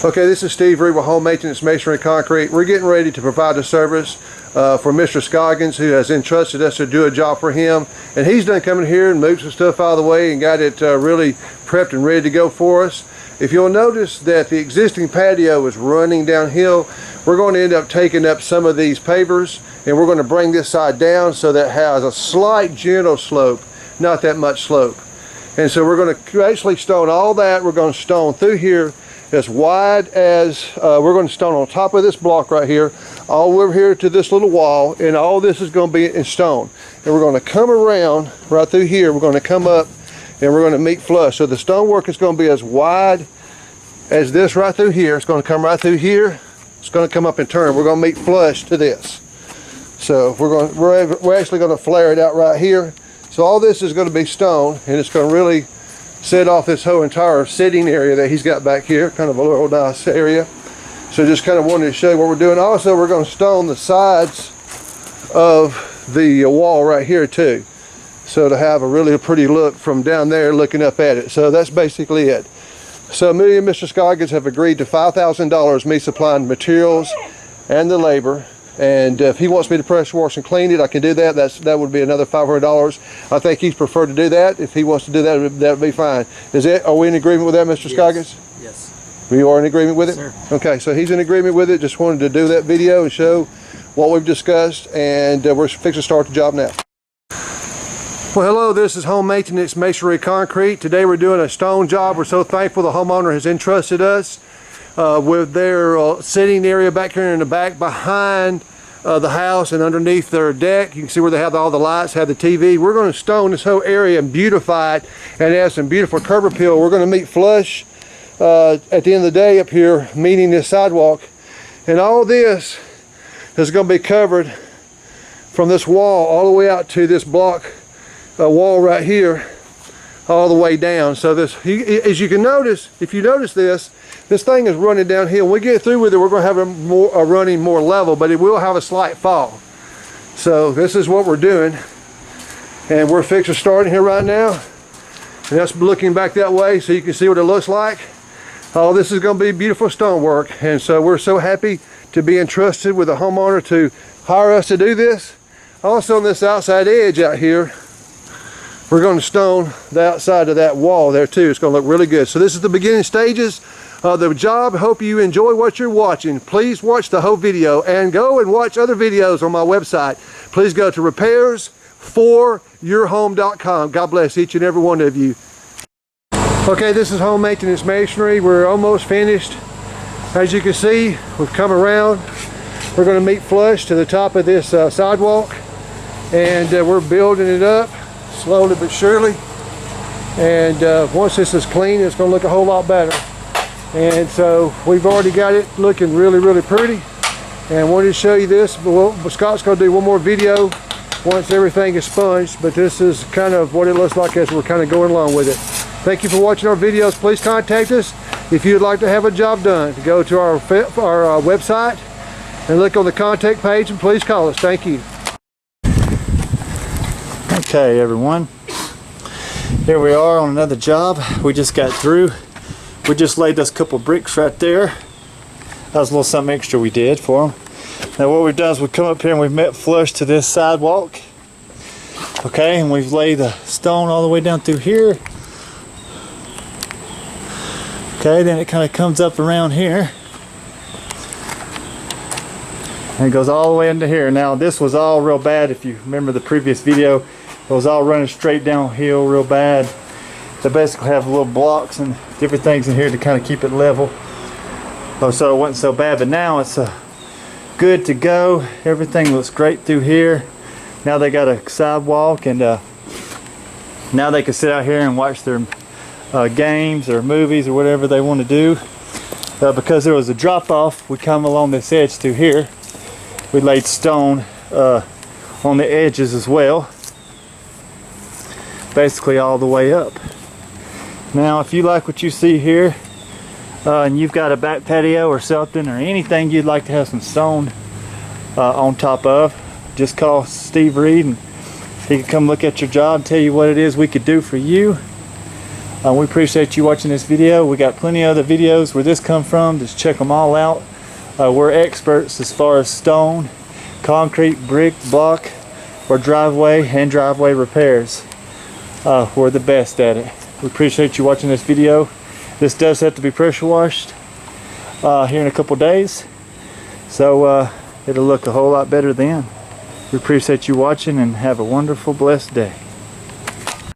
Okay, this is Steve Reed with Home Maintenance Masonry Concrete. We're getting ready to provide a service for Mr. Scoggins, who has entrusted us to do a job for him. And he's done coming here and moved some stuff out of the way and got it really prepped and ready to go for us. If you'll notice that the existing patio is running downhill, we're going to end up taking up some of these pavers and we're going to bring this side down so that it has a slight gentle slope, not that much slope. And so we're going to actually stone all that. We're going to stone through here as wide as we're going to stone on top of this block right here, all over here to this little wall, and all this is going to be in stone. And we're going to come around right through here. We're going to come up and we're going to meet flush. So the stonework is going to be as wide as this right through here. It's going to come right through here. It's going to come up and turn. We're going to meet flush to this. So we're actually going to flare it out right here. So all this is going to be stone, and it's going to really set off this whole entire sitting area that he's got back here, kind of a little nice area. So just kind of wanted to show you what we're doing. Also, we're going to stone the sides of the wall right here too, so to have a really pretty look from down there looking up at it. So that's basically it. So me and Mr. Scoggins have agreed to $5,000, me supplying materials and the labor. And if he wants me to pressure wash and clean it, I can do that. That would be another $500. I think he's preferred to do that. If he wants to do that, that would be fine. Are we in agreement with that, Mr. Scoggins? Yes. We are in agreement with it? Sir. Okay, so he's in agreement with it. Just wanted to do that video and show what we've discussed, and we're fixing to start the job now. Well, hello, this is Home Maintenance Masonry Concrete. Today we're doing a stone job. We're so thankful the homeowner has entrusted us with their sitting area back here in the back behind the house and underneath their deck. You can see where they have all the lights, have the TV. We're going to stone this whole area and beautify it and add some beautiful curb appeal. We're going to meet flush at the end of the day up here, meeting this sidewalk. And all this is going to be covered from this wall all the way out to this block wall right here, all the way down. So this, as you can notice, if you notice this thing is running downhill. When we get through with it, we're going to have a running more level, but it will have a slight fall. So this is what we're doing, and we're fixing starting here right now. And that's looking back that way so you can see what it looks like. All this is going to be beautiful stonework, and so we're so happy to be entrusted with a homeowner to hire us to do this. Also on this outside edge out here, we're going to stone the outside of that wall there too. It's going to look really good. So this is the beginning stages of the job. Hope you enjoy what you're watching. Please watch the whole video and go and watch other videos on my website. Please go to repairsforyourhome.com. God bless each and every one of you. Okay, this is Home Maintenance Masonry. We're almost finished. As you can see, we've come around. We're going to meet flush to the top of this sidewalk, and we're building it up slowly but surely. And once this is clean, it's going to look a whole lot better. And so we've already got it looking really, really pretty. And wanted to show you this, but Scott's going to do one more video once everything is sponged. But this is kind of what it looks like as we're kind of going along with it. Thank you for watching our videos. Please contact us if you'd like to have a job done. Go to our website and look on the contact page, and please call us. Thank you. Okay, everyone. Here we are on another job. We just got through. We just laid those couple bricks right there. That was a little something extra we did for them. Now what we've done is we've come up here and we've met flush to this sidewalk. Okay, and we've laid the stone all the way down through here. Okay, then it kind of comes up around here. And it goes all the way into here. Now this was all real bad. If you remember the previous video, it was all running straight downhill real bad. They basically have little blocks and different things in here to kind of keep it level. So it wasn't so bad, but now it's good to go. Everything looks great through here. Now they got a sidewalk, and now they can sit out here and watch their games or movies or whatever they want to do. Because there was a drop off, we come along this edge through here. We laid stone on the edges as well, basically all the way up. Now if you like what you see here, and you've got a back patio or something, or anything you'd like to have some stone on top of, just call Steve Reed and he can come look at your job and tell you what it is we could do for you. We appreciate you watching this video. We got plenty of other videos where this come from. Just check them all out. We're experts as far as stone, concrete, brick, block, or driveway and driveway repairs. We're the best at it. We appreciate you watching this video. This does have to be pressure washed here in a couple days, so it'll look a whole lot better then. We appreciate you watching and have a wonderful, blessed day.